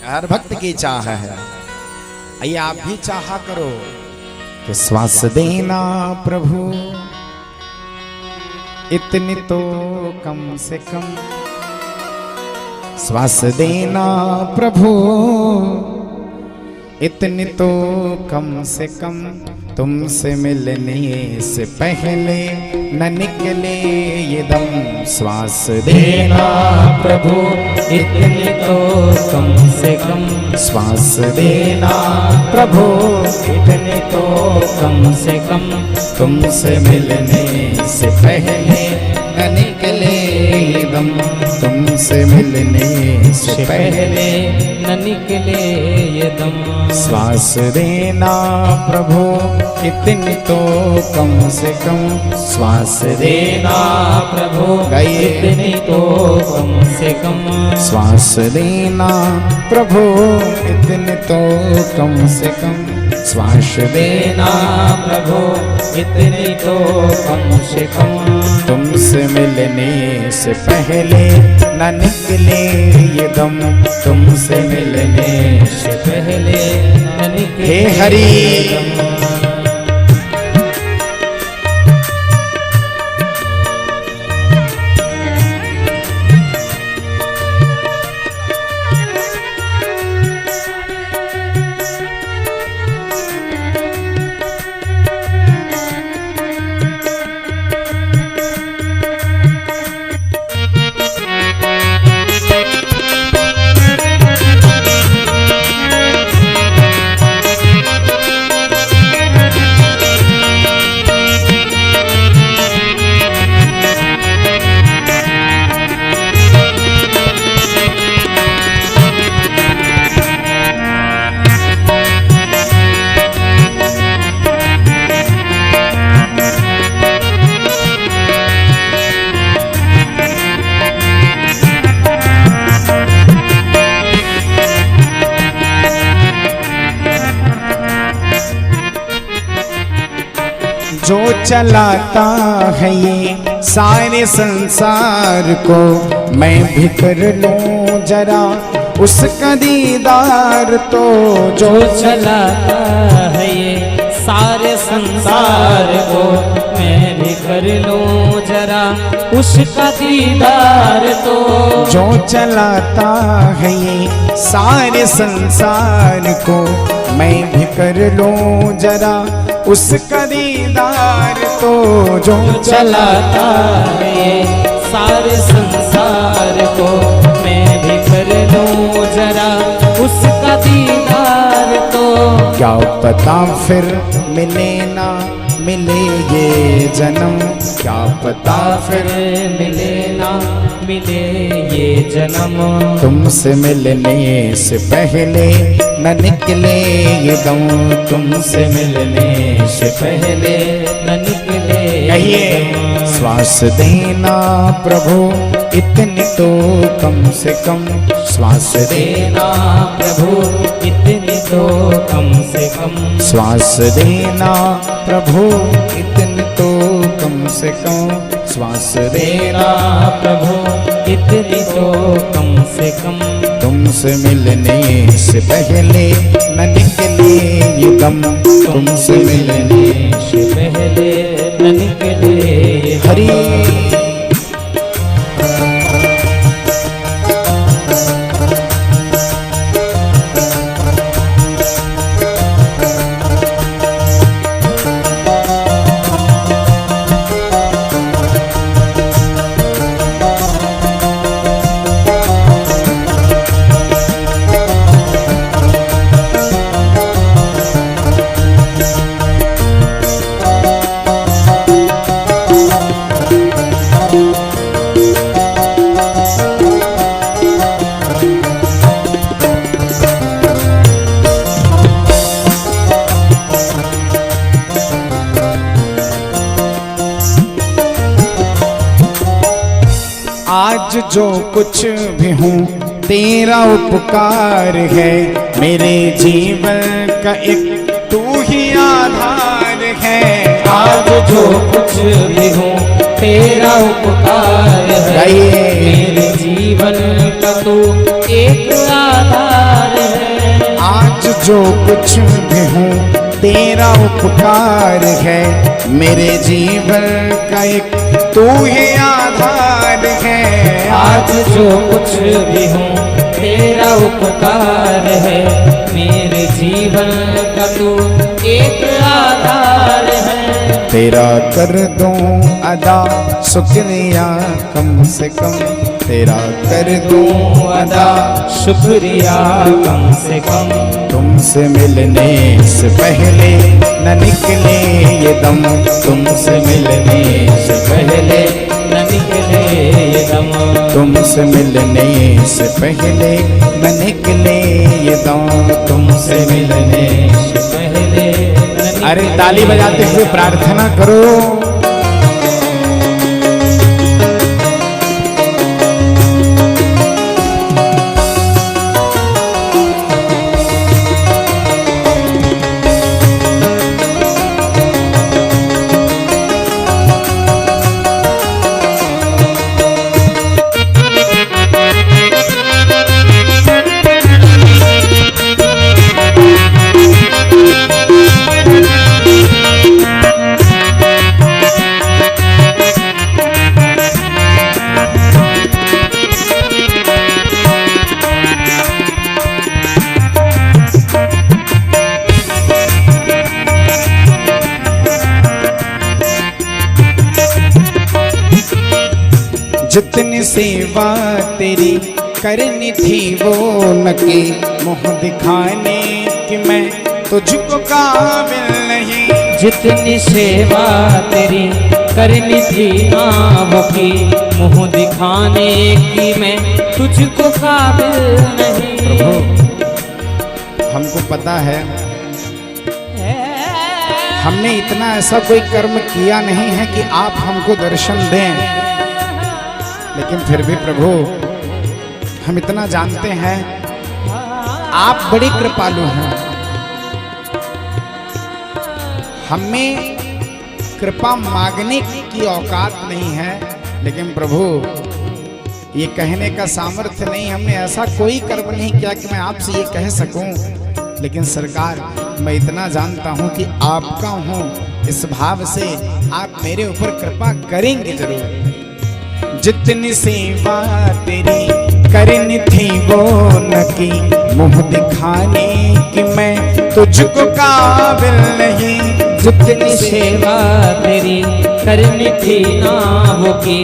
हर भक्त की चाह है। आइए आप भी चाहा करो कि श्वास देना प्रभु इतनी तो कम से कम, श्वास देना प्रभु इतनी तो कम से कम, तुमसे मिलने से पहले न निकले ये दम। श्वास देना प्रभु इतनी तो कम से कम, श्वास देना प्रभु इतनी तो कम से कम, तुमसे मिलने से पहले न निकले ये दम, तुमसे मिलने से पहले न निकले ये दम। श्वास देना प्रभु इतनी तो कम से कम, श्वास देना प्रभु गाइए। इतनी तो कम से कम, श्वास देना प्रभु इतनी तो कम से कम, श्वास देना प्रभु इतनी तो कम से कम, तुमसे मिलने से पहले न निकले ये दम, तुमसे मिलने से पहले न निकले हे हरि। ये दम। जो चलाता है ये सारे संसार को, मैं भी कर लूं जरा उसका दीदार तो। जो चलाता है ये सारे संसार को, मैं भी कर लूं जरा उसका दीदार तो। जो चलाता है ये सारे संसार को, मैं भी कर लूं जरा उसका दीदार तो। जो चलाता है ये सारे संसार को, मैं भी कर लूं जरा उसका दीदार तो। क्या पता फिर मिले ना मिले ये जन्म, क्या पता फिर मिले ना मिले ये जन्म, तुमसे मिलने से पहले न निकले ये दम, तुमसे मिलने से पहले न निकले कहिए। श्वास देना प्रभु इतनी तो कम से कम, श्वास देना प्रभु इतनी तो कम से कम, श्वास देना प्रभु इतनी तो कम से कम, श्वास देना प्रभु इतनी तो कम से कम, तुमसे मिलने से पहले न निकले ये दम, तुमसे मिलने से पहले न निकले हरि। आज जो कुछ भी हूँ तेरा उपकार है, मेरे जीवन का एक तू ही आधार है। आज जो कुछ भी हूँ तेरा उपकार है, गाइए। मेरे जीवन का तू एक आधार जो कुछ भी हूँ तेरा उपकार है, मेरे जीवन का एक तू ही आधार है। आज जो कुछ भी हूँ तेरा उपकार है, मेरे जीवन का तू एक आधार है। तेरा कर दूं अदा शुक्रिया कम से कम, तेरा कर दूं अदा शुक्रिया कम से कम। तुमसे मिलने से पहले न निकले ये दम, तुमसे मिलने से पहले न निकले ये दम, तुमसे मिलने से पहले न निकले ये दम, तुमसे मिलने से पहले न निकले। अरे ताली बजाते हुए प्रार्थना करो। जितनी सेवा तेरी करनी थी वो न की, मुँह दिखाने की मैं तुझको काबिल नहीं। जितनी सेवा तेरी करनी थी नाम की, मुँह दिखाने की मैं तुझको काबिल नहीं। प्रभु हमको पता है हमने इतना ऐसा कोई कर्म किया नहीं है कि आप हमको दर्शन दें, लेकिन फिर भी प्रभु हम इतना जानते हैं आप बड़ी कृपालु हैं। हमें कृपा मांगने की औकात नहीं है, लेकिन प्रभु ये कहने का सामर्थ्य नहीं, हमने ऐसा कोई कर्म नहीं किया कि मैं आपसे ये कह सकूं। लेकिन सरकार मैं इतना जानता हूं कि आपका हूं, इस भाव से आप मेरे ऊपर कृपा करेंगे जरूर। जितनी सेवा तेरी करनी थी वो न की, मुँह दिखाने की मैं तुझको काबिल नहीं। जितनी सेवा तेरी करनी थी नाम की,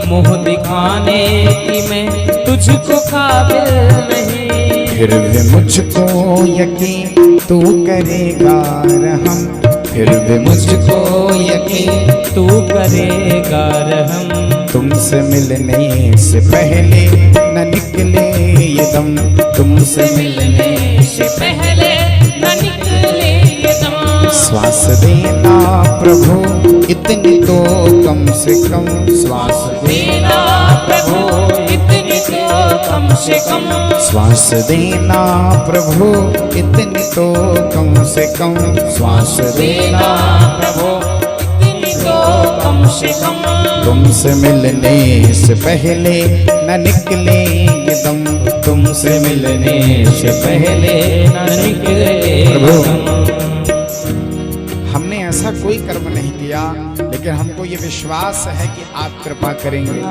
मुँह दिखाने की मैं तुझको काबिल नहीं। फिर भी मुझको यकीन तू करेगा रहम, फिर भी मुझको यकीन तू करेगा रहम। तुमसे मिलने से पहले न निकले ये दम, तुमसे मिलने से पहले न निकले ये दम। श्वास देना प्रभु इतनी तो कम से कम, श्वास देना प्रभु इतनी तो कम से कम। श्वास देना प्रभु इतनी तो कम से कम, श्वास देना प्रभु इतनी तो कम से कम। तुमसे मिलने से पहले न निकले ये दम, तुमसे मिलने से पहले न निकले प्रभु हमने ऐसा कोई कर्म नहीं किया, लेकिन हमको ये विश्वास है कि आप कृपा करेंगे।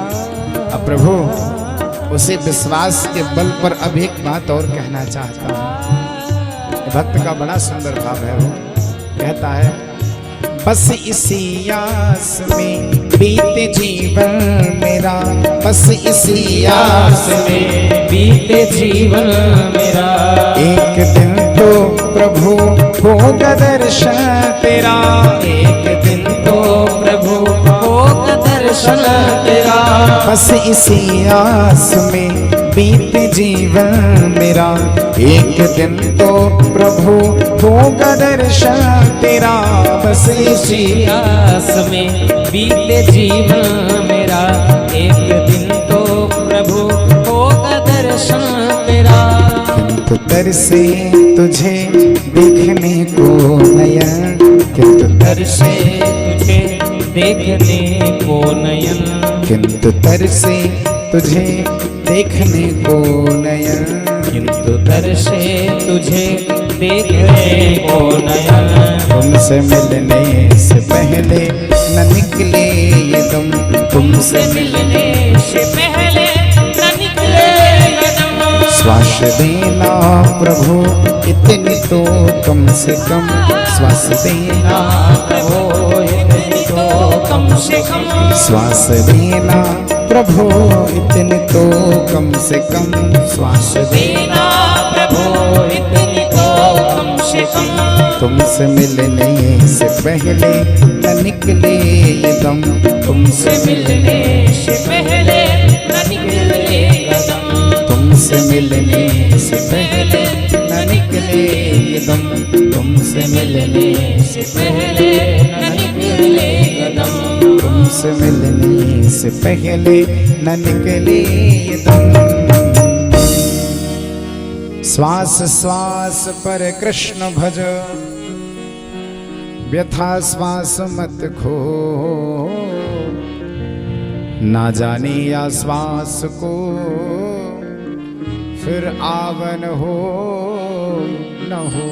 अब प्रभु उसी विश्वास के बल पर अब एक बात और कहना चाहता हूँ। भक्त का बड़ा सुंदर भाव है, वो कहता है बस इसी आस में बीते जीवन मेरा, बस इसी आस में बीते जीवन मेरा। एक दिन तो प्रभु होगा दर्शन तेरा, एक दिन तो प्रभु होगा दर्शन तेरा। बस इसी आस में बीते जीवन मेरा, एक दिन तो प्रभु होगा दर्शन तेरा। बस इसी आस में बीते जीवन मेरा, एक दिन तो प्रभु होगा दर्शन तेरा। किंतु तरसे तुझे देखने को नयन, किंतु तरसे तुझे देखने को नयन, किंतु तरसे तुझे देखने को नयन। किंतु दर्शे तुझे देखने को नयन। तुमसे मिलने से पहले न निकले ये दम, तुमसे मिलने से पहले न निकले ये दम। श्वास देना प्रभु इतनी तो कम से कम, श्वास देना प्रभु इतनी तो कम से कम। श्वास देना प्रभु इतनी तो कम से कम, श्वास देना प्रभु इतनी तो कम से कम। तुमसे मिलने से पहले न निकले ये दम, तुमसे मिलने से पहले न निकले ये दम। तुमसे मिलने से पहले न निकले ये दम, तुमसे मिलने से पहले न निकले ये दम। तुमसे मिलने से पहले न निकले ये दम। श्वास श्वास पर कृष्ण भज, व्यथा श्वास मत खो, ना जाने या श्वास को फिर आवन हो न हो।